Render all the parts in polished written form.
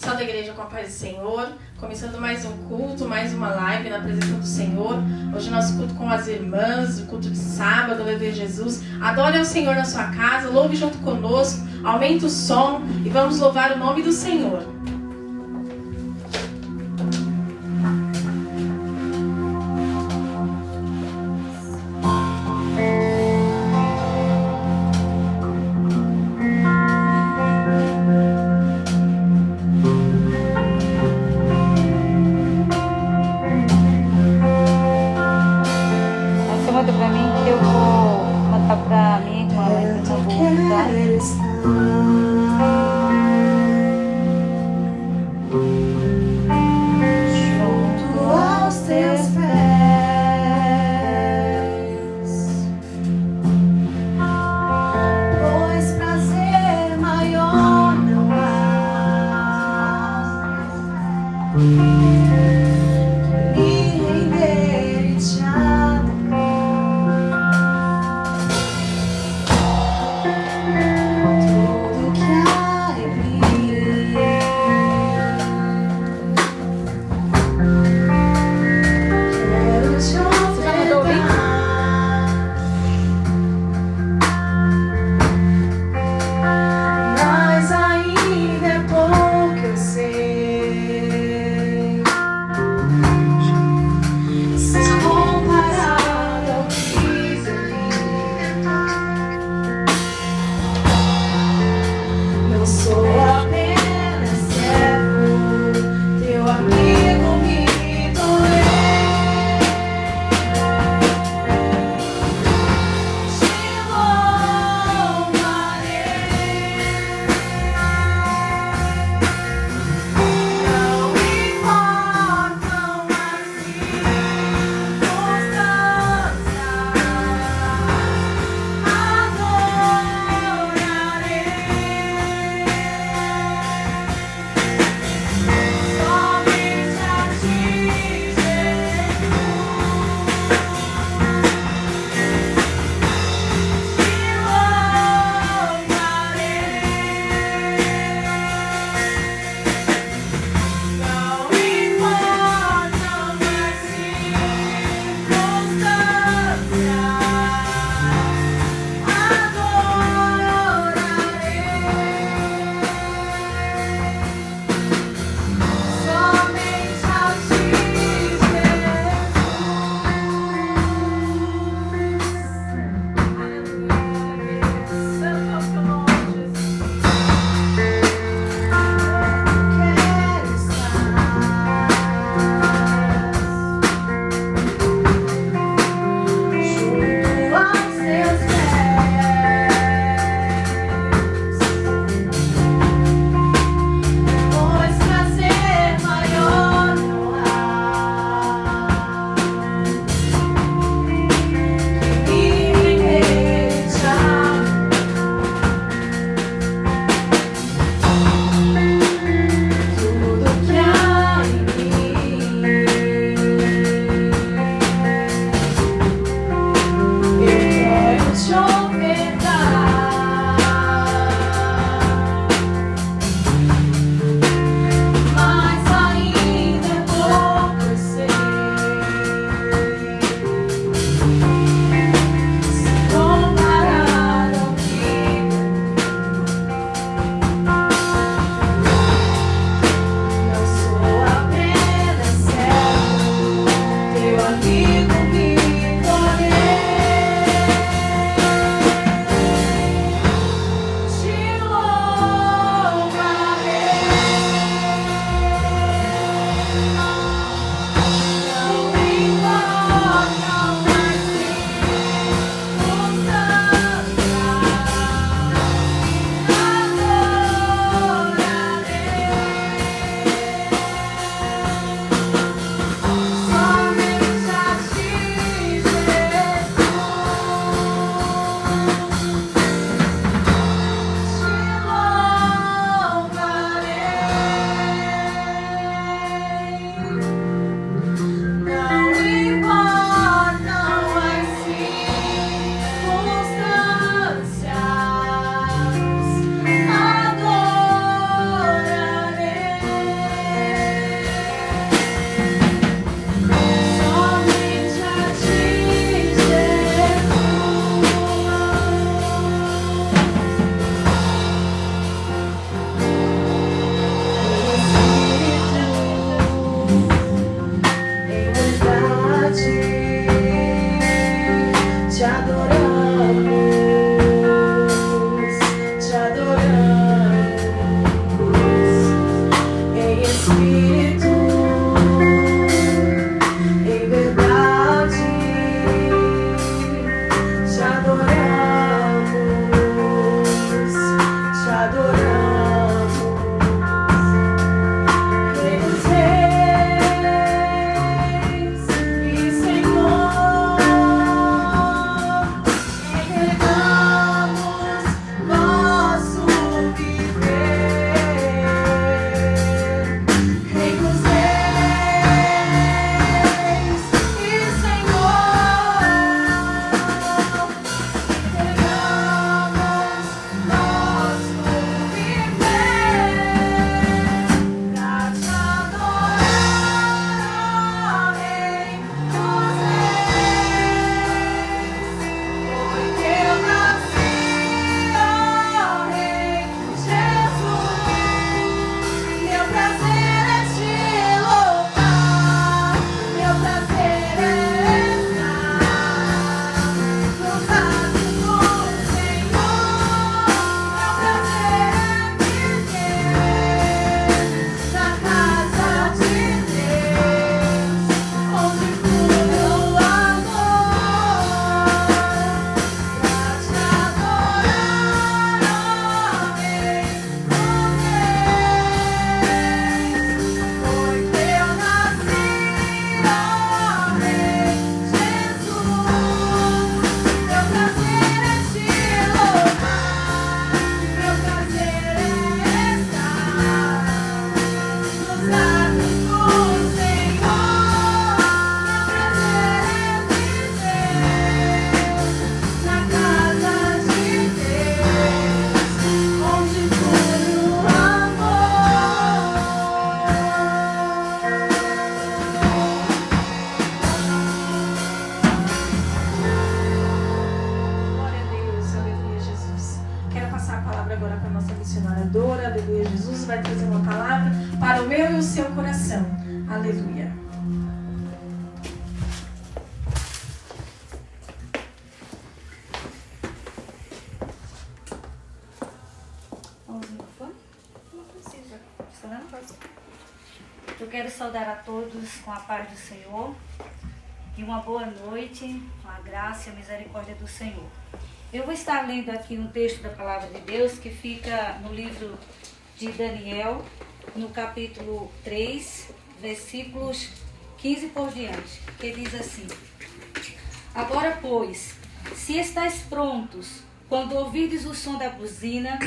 Salve a igreja com a paz do Senhor. Começando mais um culto, mais uma live na presença do Senhor. Hoje nosso culto com as irmãs, o culto de sábado, vai ver Jesus. Adore ao Senhor na sua casa, louve junto conosco, aumente o som e vamos louvar o nome do Senhor. Jesus e vai trazer uma palavra para o meu e o seu coração. Aleluia. Eu quero saudar a todos com a paz do Senhor e uma boa noite, com a graça e a misericórdia do Senhor. Eu vou estar lendo aqui um texto da Palavra de Deus que fica no livro de Daniel, no capítulo 3, versículos 15 por diante, que diz assim: Agora, pois, se estáis prontos, quando ouvirdes o som da buzina,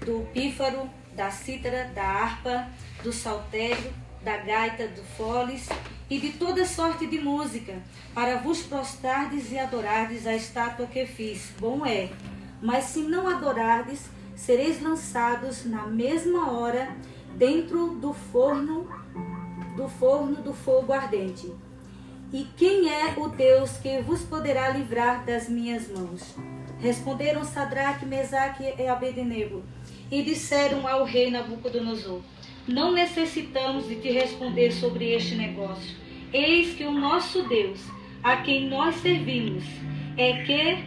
do pífaro, da cítara, da harpa, do saltério, da gaita, do foles e de toda sorte de música, para vos prostrardes e adorardes a estátua que fiz. Bom é, mas se não adorardes, sereis lançados na mesma hora dentro do forno do fogo ardente. E quem é o Deus que vos poderá livrar das minhas mãos? Responderam Sadraque, Mesaque e Abednego, e disseram ao rei Nabucodonosor: Não necessitamos de te responder sobre este negócio. Eis que o nosso Deus, a quem nós servimos, é que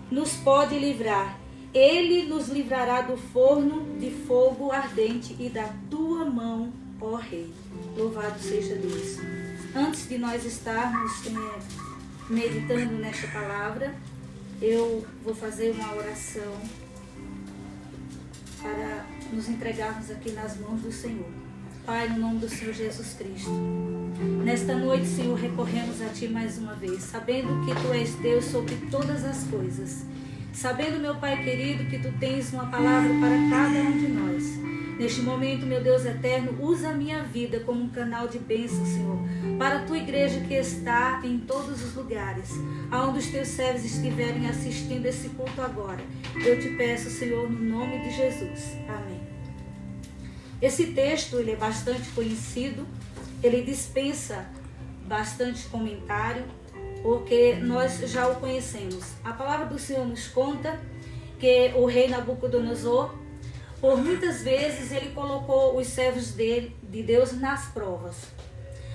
nos pode livrar. Ele nos livrará do forno de fogo ardente e da tua mão, ó rei. Louvado seja Deus. Antes de nós estarmos meditando nesta palavra, eu vou fazer uma oração para nos entregarmos aqui nas mãos do Senhor. Pai, no nome do Senhor Jesus Cristo, nesta noite, Senhor, recorremos a Ti mais uma vez, sabendo que Tu és Deus sobre todas as coisas, sabendo, meu Pai querido, que Tu tens uma palavra para cada um de nós. Neste momento, meu Deus eterno, usa a minha vida como um canal de bênção, Senhor, para a Tua igreja que está em todos os lugares, aonde os Teus servos estiverem assistindo esse culto agora. Eu te peço, Senhor, no nome de Jesus. Amém. Esse texto, ele é bastante conhecido, ele dispensa bastante comentário, porque nós já o conhecemos. A palavra do Senhor nos conta que o rei Nabucodonosor, por muitas vezes, ele colocou os servos de Deus nas provas.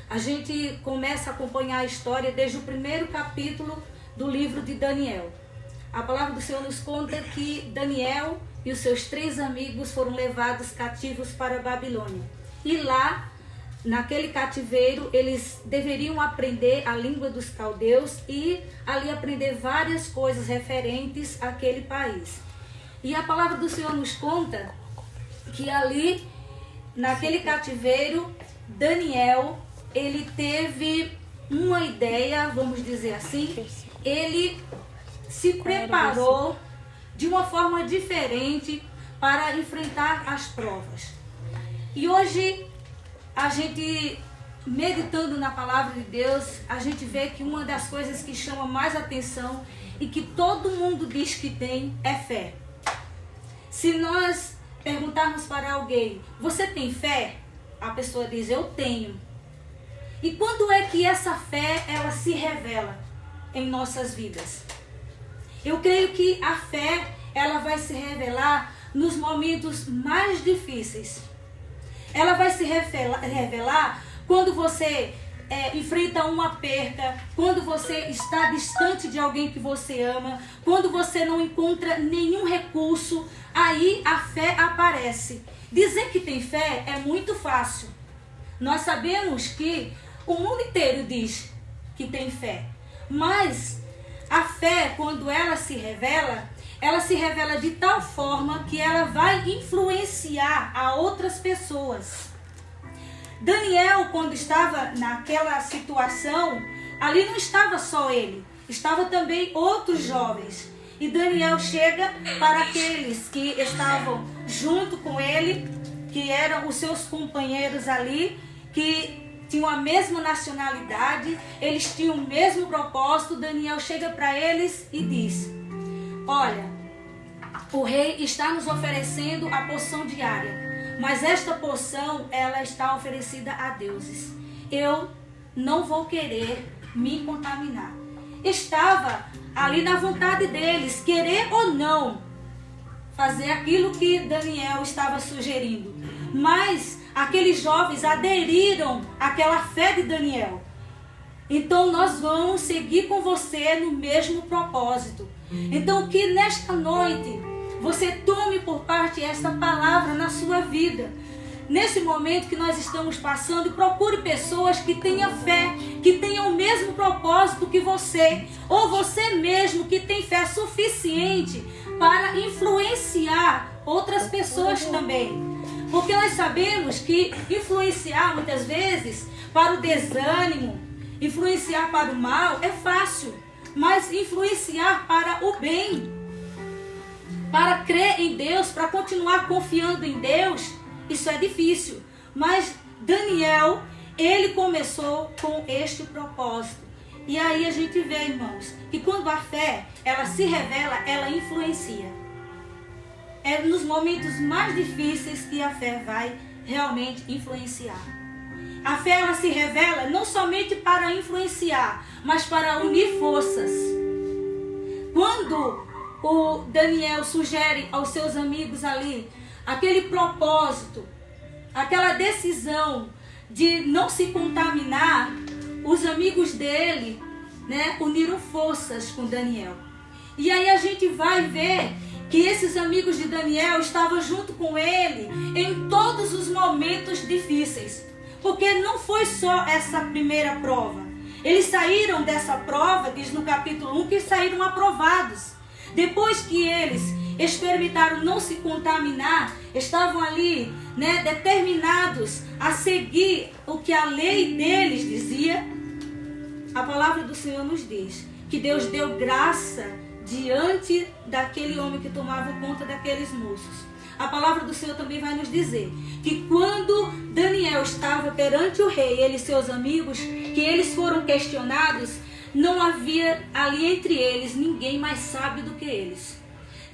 A gente começa a acompanhar a história desde o primeiro capítulo do livro de Daniel. A palavra do Senhor nos conta que Daniel e os seus 3 amigos foram levados cativos para a Babilônia. E lá, naquele cativeiro, eles deveriam aprender a língua dos caldeus e ali aprender várias coisas referentes àquele país. E a palavra do Senhor nos conta que ali, naquele cativeiro, Daniel, ele teve uma ideia, vamos dizer assim, ele se preparou de uma forma diferente para enfrentar as provas. E hoje, a gente, meditando na palavra de Deus, a gente vê que uma das coisas que chama mais atenção e que todo mundo diz que tem é fé. Se nós perguntarmos para alguém, você tem fé? A pessoa diz, eu tenho. E quando é que essa fé, ela se revela em nossas vidas? Eu creio que a fé, ela vai se revelar nos momentos mais difíceis. Ela vai se revelar quando você enfrenta uma perca, quando você está distante de alguém que você ama, quando você não encontra nenhum recurso, aí a fé aparece. Dizer que tem fé é muito fácil. Nós sabemos que o mundo inteiro diz que tem fé, mas a fé, quando ela se revela de tal forma que ela vai influenciar a outras pessoas. Daniel, quando estava naquela situação, ali não estava só ele, estava também outros jovens. E Daniel chega para aqueles que estavam junto com ele, que eram os seus companheiros ali, que tinham a mesma nacionalidade, eles tinham o mesmo propósito. Daniel chega para eles e diz, olha, o rei está nos oferecendo a porção diária, mas esta porção, ela está oferecida a deuses. Eu não vou querer me contaminar. Estava ali na vontade deles, querer ou não, fazer aquilo que Daniel estava sugerindo. Mas aqueles jovens aderiram àquela fé de Daniel. Então nós vamos seguir com você no mesmo propósito. Então que nesta noite você tome por parte esta palavra na sua vida. Nesse momento que nós estamos passando, procure pessoas que tenham fé, que tenham o mesmo propósito que você, ou você mesmo que tem fé suficiente para influenciar outras pessoas também. Porque nós sabemos que influenciar muitas vezes para o desânimo, influenciar para o mal é fácil, mas influenciar para o bem, para crer em Deus, para continuar confiando em Deus, isso é difícil. Mas Daniel, ele começou com este propósito. E aí a gente vê, irmãos, que quando a fé, ela se revela, ela influencia. É nos momentos mais difíceis que a fé vai realmente influenciar. A fé, ela se revela não somente para influenciar, mas para unir forças. Quando o Daniel sugere aos seus amigos ali aquele propósito, aquela decisão de não se contaminar, os amigos dele, uniram forças com Daniel. E aí a gente vai ver que esses amigos de Daniel estavam junto com ele em todos os momentos difíceis. Porque não foi só essa primeira prova. Eles saíram dessa prova, diz no capítulo 1, que saíram aprovados. Depois que eles experimentaram não se contaminar, estavam ali, determinados a seguir o que a lei deles dizia. A palavra do Senhor nos diz que Deus deu graça diante daquele homem que tomava conta daqueles moços. A palavra do Senhor também vai nos dizer que quando Daniel estava perante o rei, ele e seus amigos, que eles foram questionados, não havia ali entre eles ninguém mais sábio do que eles.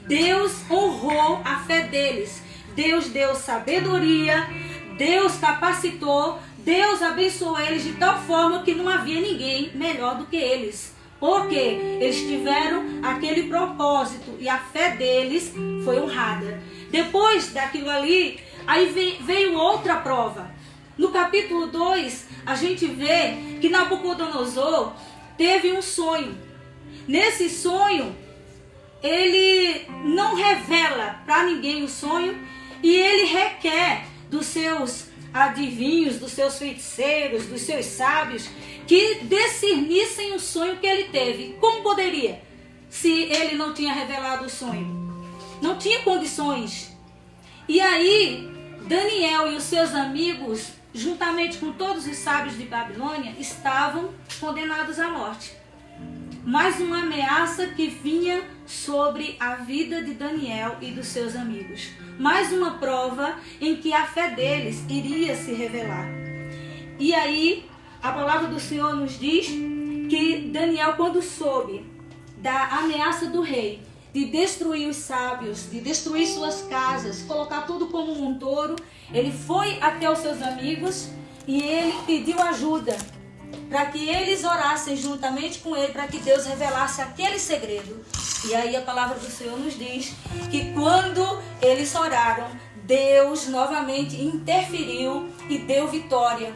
Deus honrou a fé deles. Deus deu sabedoria, Deus capacitou, Deus abençoou eles de tal forma que não havia ninguém melhor do que eles. Porque eles tiveram aquele propósito e a fé deles foi honrada. Depois daquilo ali, aí veio outra prova. No capítulo 2, a gente vê que Nabucodonosor teve um sonho. Nesse sonho, ele não revela para ninguém o sonho e ele requer dos seus adivinhos, dos seus feiticeiros, dos seus sábios, que discernissem o sonho que ele teve. Como poderia? Se ele não tinha revelado o sonho. Não tinha condições. E aí, Daniel e os seus amigos, juntamente com todos os sábios de Babilônia, estavam condenados à morte. Mais uma ameaça que vinha sobre a vida de Daniel e dos seus amigos. Mais uma prova em que a fé deles iria se revelar. E aí, a palavra do Senhor nos diz que Daniel, quando soube da ameaça do rei, de destruir os sábios, de destruir suas casas, colocar tudo como um montouro, ele foi até os seus amigos e ele pediu ajuda para que eles orassem juntamente com ele, para que Deus revelasse aquele segredo. E aí a palavra do Senhor nos diz que quando eles oraram, Deus novamente interferiu e deu vitória.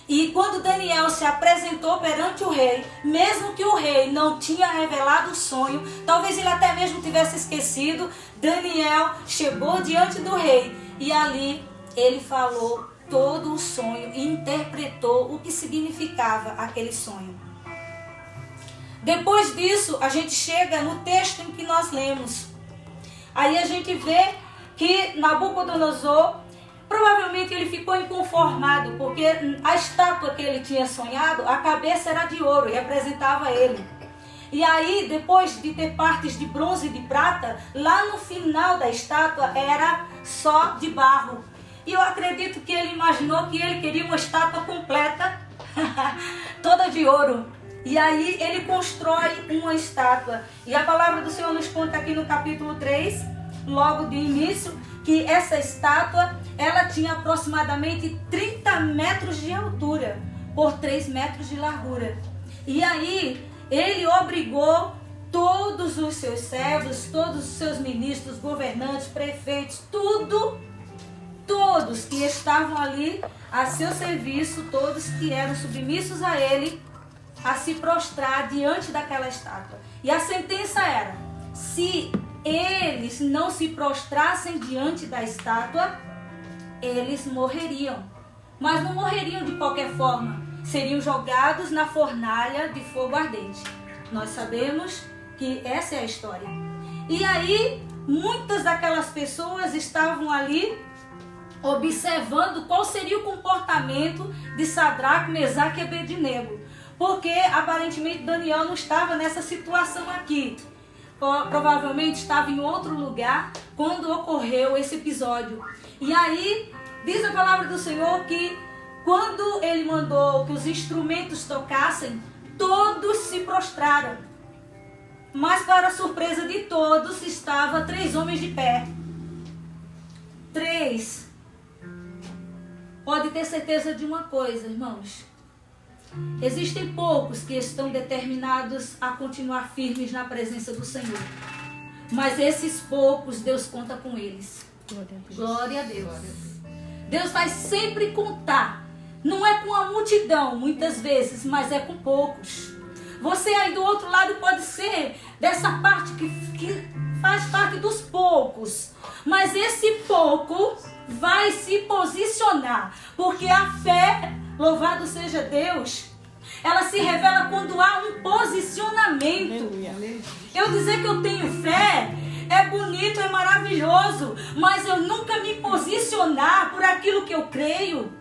E quando Daniel se apresentou perante o rei, mesmo que o rei não tinha revelado o sonho, talvez ele até mesmo tivesse esquecido, Daniel chegou diante do rei e ali ele falou todo o sonho e interpretou o que significava aquele sonho. Depois disso, a gente chega no texto em que nós lemos. Aí a gente vê que Nabucodonosor, provavelmente ele ficou inconformado, porque a estátua que ele tinha sonhado, a cabeça era de ouro e representava ele. E aí, depois de ter partes de bronze e de prata, lá no final da estátua era só de barro. E eu acredito que ele imaginou que ele queria uma estátua completa, toda de ouro. E aí ele constrói uma estátua. E a palavra do Senhor nos conta aqui no capítulo 3, logo de início, que essa estátua, ela tinha aproximadamente 30 metros de altura por 3 metros de largura. E aí ele obrigou todos os seus servos, todos os seus ministros, governantes, prefeitos, todos que estavam ali a seu serviço, todos que eram submissos a ele, a se prostrar diante daquela estátua. E a sentença era: se eles não se prostrassem diante da estátua, eles morreriam. Mas não morreriam de qualquer forma, seriam jogados na fornalha de fogo ardente. Nós sabemos que essa é a história. E aí, muitas daquelas pessoas estavam ali observando qual seria o comportamento de Sadraque, Mesaque e Abednego. Porque aparentemente Daniel não estava nessa situação aqui. Provavelmente estava em outro lugar quando ocorreu esse episódio. E aí, diz a palavra do Senhor que quando ele mandou que os instrumentos tocassem, todos se prostraram. Mas para a surpresa de todos, estavam 3 homens de pé. 3. Pode ter certeza de uma coisa, irmãos. Existem poucos que estão determinados a continuar firmes na presença do Senhor. Mas esses poucos, Deus conta com eles. Glória a Deus. Deus vai sempre contar. Não é com a multidão, muitas vezes, mas é com poucos. Você aí do outro lado pode ser dessa parte que faz parte dos poucos. Mas esse pouco vai se posicionar. Porque a fé, louvado seja Deus, ela se revela quando há um posicionamento. Eu dizer que eu tenho fé é bonito, é maravilhoso, mas eu nunca me posicionar por aquilo que eu creio.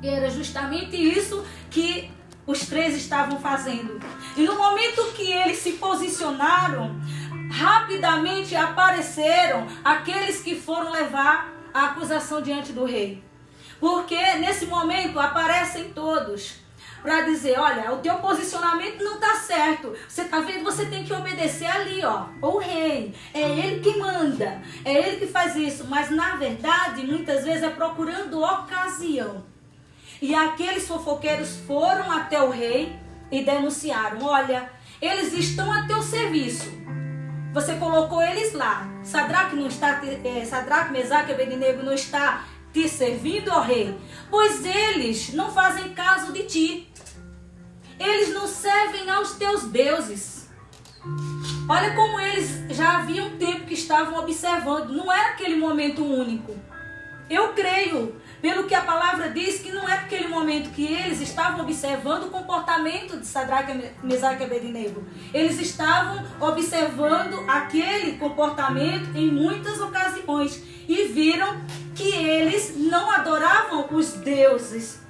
E era justamente isso que os 3 estavam fazendo. E no momento que eles se posicionaram, rapidamente apareceram aqueles que foram levar a acusação diante do rei. Porque nesse momento aparecem todos para dizer: olha, o teu posicionamento não está certo. Você está vendo? Você tem que obedecer ali, ó, o rei. É ele que manda, é ele que faz isso. Mas na verdade, muitas vezes é procurando ocasião. E aqueles fofoqueiros foram até o rei e denunciaram: olha, eles estão a teu serviço. Você colocou eles lá. Sadraque, Mesaque e Abednego não está te servindo, ó rei, pois eles não fazem caso de ti. Eles não servem aos teus deuses. Olha como eles já haviam tempo que estavam observando. Não era aquele momento único. Eu creio, pelo que a palavra diz, que não é aquele momento que eles estavam observando o comportamento de Sadraque, Mesaque e Abednego. Eles estavam observando aquele comportamento em muitas ocasiões e viram que eles não adoravam os deuses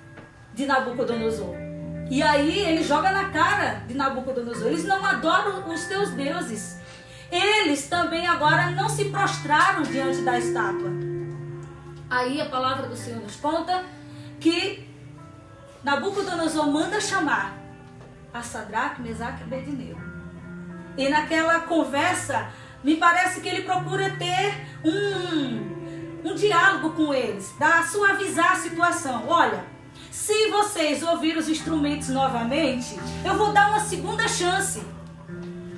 de Nabucodonosor. E aí ele joga na cara de Nabucodonosor: eles não adoram os teus deuses. Eles também agora não se prostraram diante da estátua. Aí a palavra do Senhor nos conta que Nabucodonosor manda chamar a Sadraque, Mesaque e Abednego. E naquela conversa, me parece que ele procura ter um diálogo com eles, para suavizar a situação. Olha, se vocês ouvirem os instrumentos novamente, eu vou dar uma segunda chance.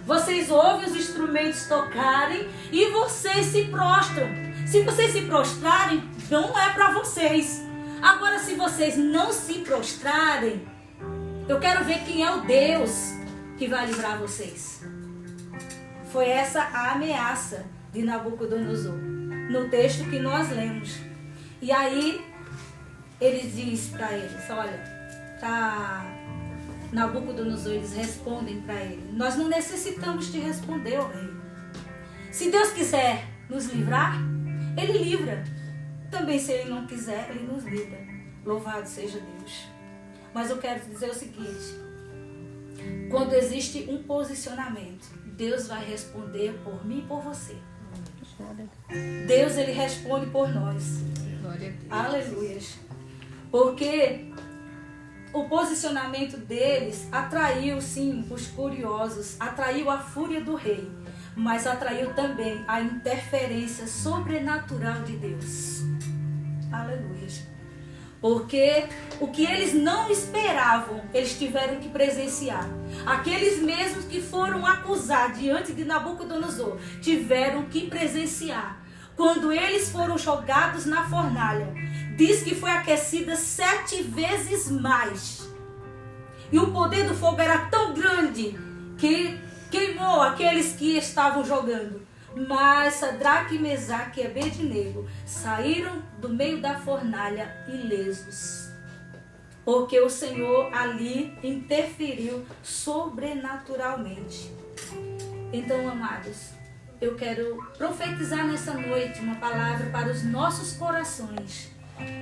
Vocês ouvem os instrumentos tocarem e vocês se prostram. Se vocês se prostrarem, não é para vocês. Agora, se vocês não se prostrarem, eu quero ver quem é o Deus que vai livrar vocês. Foi essa a ameaça de Nabucodonosor, no texto que nós lemos. E aí, ele diz para eles: olha, Nabucodonosor, eles respondem para ele: nós não necessitamos de responder, ó rei. Se Deus quiser nos livrar, ele livra. Também, se ele não quiser, ele nos livra. Louvado seja Deus. Mas eu quero dizer o seguinte: quando existe um posicionamento, Deus vai responder por mim e por você. Deus, ele responde por nós. Aleluias. Porque o posicionamento deles atraiu, sim, os curiosos, atraiu a fúria do rei, mas atraiu também a interferência sobrenatural de Deus. Aleluia. Porque O que eles não esperavam, eles tiveram que presenciar. Aqueles mesmos que foram acusados diante de Nabucodonosor, tiveram que presenciar. Quando eles foram jogados na fornalha, diz que foi aquecida 7 vezes mais. E o poder do fogo era tão grande que queimou aqueles que estavam jogando. Mas Sadraque, Mesaque e Abednego saíram do meio da fornalha ilesos. Porque o Senhor ali interferiu sobrenaturalmente. Então, amados, eu quero profetizar nessa noite uma palavra para os nossos corações.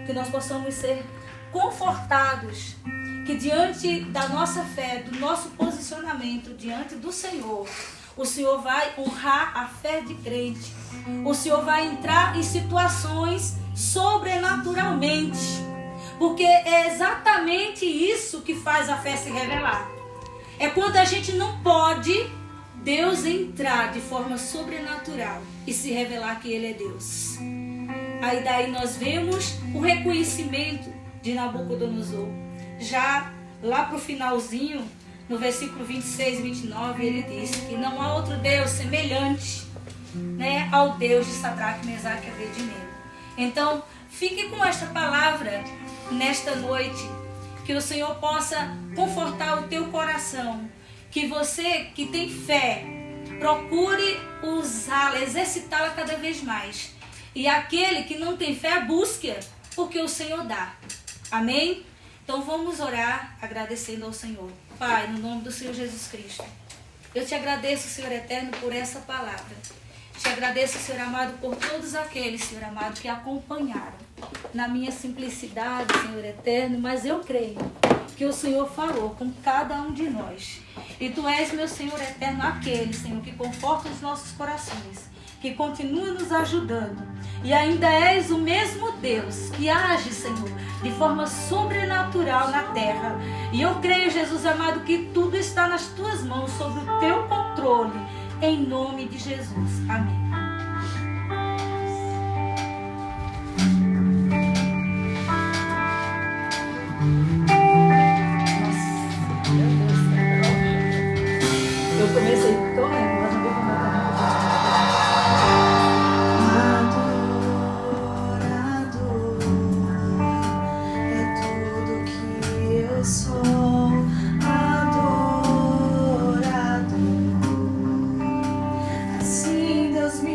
Que nós possamos ser confortados. Que diante da nossa fé, do nosso posicionamento diante do Senhor, o Senhor vai honrar a fé de crente. O Senhor vai entrar em situações sobrenaturalmente. Porque é exatamente isso que faz a fé se revelar. É quando a gente não pode, Deus entrar de forma sobrenatural e se revelar que Ele é Deus. Aí daí nós vemos o reconhecimento de Nabucodonosor. Já lá para o finalzinho, no versículo 26 e 29, ele diz que não há outro Deus semelhante, né, ao Deus de Sadraque, Mesaque e Abednego. Então, fique com esta palavra nesta noite, que o Senhor possa confortar o teu coração, que você que tem fé, procure usá-la, exercitá-la cada vez mais. E aquele que não tem fé, busque-a, porque o Senhor dá. Amém? Então vamos orar agradecendo ao Senhor. Pai, no nome do Senhor Jesus Cristo, eu te agradeço, Senhor eterno, por essa palavra. Te agradeço, Senhor amado, por todos aqueles, Senhor amado, que acompanharam na minha simplicidade, Senhor eterno, mas eu creio que o Senhor falou com cada um de nós. E Tu és, meu Senhor eterno, aquele, Senhor, que conforta os nossos corações, que continua nos ajudando. E ainda és o mesmo Deus que age, Senhor, de forma sobrenatural na terra. E eu creio, Jesus amado, que tudo está nas Tuas mãos, sob o Teu controle, em nome de Jesus. Amém. Eu comecei tão nervosa, vou Assim Deus me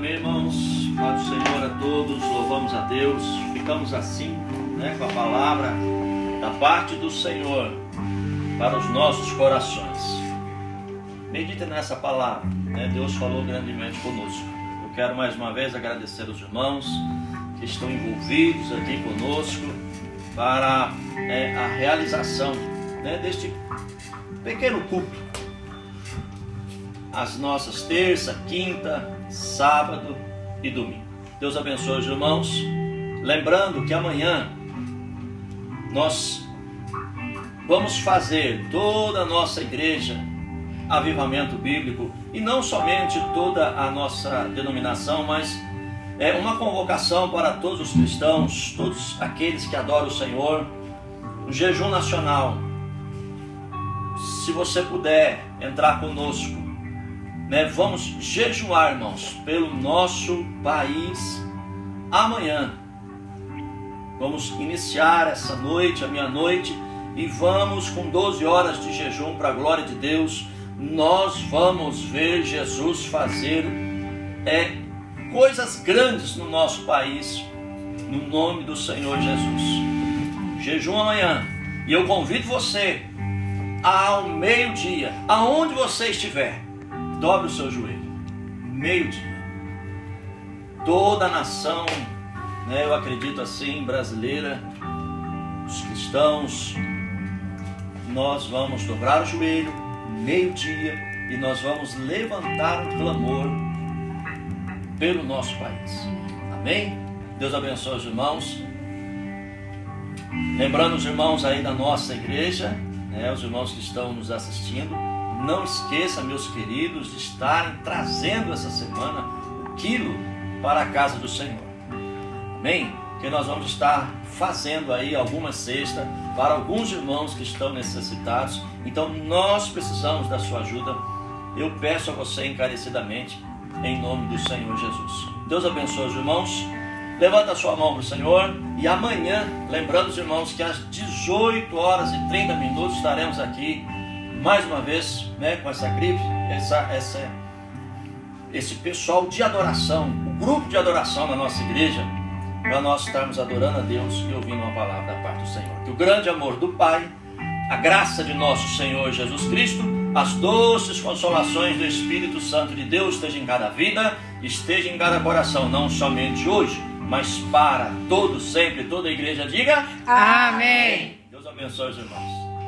Amém, irmãos. Paz do Senhor a todos, louvamos a Deus. Ficamos assim, com a palavra da parte do Senhor para os nossos corações. Medita nessa palavra, Deus falou grandemente conosco. Eu quero mais uma vez agradecer os irmãos que estão envolvidos aqui conosco para a realização deste pequeno culto. As nossas terça, quinta, sábado e domingo. Deus abençoe os irmãos. Lembrando que amanhã nós vamos fazer toda a nossa igreja avivamento bíblico, e não somente toda a nossa denominação, mas é uma convocação para todos os cristãos, todos aqueles que adoram o Senhor, um jejum nacional. Se você puder entrar conosco, vamos jejuar, irmãos, pelo nosso país amanhã. Vamos iniciar essa noite, a meia-noite, e vamos com 12 horas de jejum para a glória de Deus. Nós vamos ver Jesus fazer coisas grandes no nosso país, no nome do Senhor Jesus. Jejum amanhã, e eu convido você ao meio-dia, aonde você estiver, dobre o seu joelho, meio-dia. Toda a nação, eu acredito assim, brasileira, os cristãos, nós vamos dobrar o joelho, meio-dia, e nós vamos levantar um clamor pelo nosso país. Amém? Deus abençoe os irmãos. Lembrando os irmãos aí da nossa igreja, os irmãos que estão nos assistindo, não esqueça, meus queridos, de estarem trazendo essa semana o quilo para a casa do Senhor. Amém? Que nós vamos estar fazendo aí alguma cesta para alguns irmãos que estão necessitados. Então nós precisamos da sua ajuda. Eu peço a você encarecidamente, em nome do Senhor Jesus. Deus abençoe os irmãos. Levanta a sua mão para o Senhor. E amanhã, lembrando os irmãos que às 18 horas e 30 minutos estaremos aqui mais uma vez, com essa gripe, esse pessoal de adoração, o grupo de adoração na nossa igreja, para nós estarmos adorando a Deus e ouvindo uma palavra da parte do Senhor. Que o grande amor do Pai, a graça de nosso Senhor Jesus Cristo, as doces consolações do Espírito Santo de Deus esteja em cada vida, esteja em cada coração, não somente hoje, mas para todos sempre. Toda a igreja diga amém. Deus abençoe os irmãos.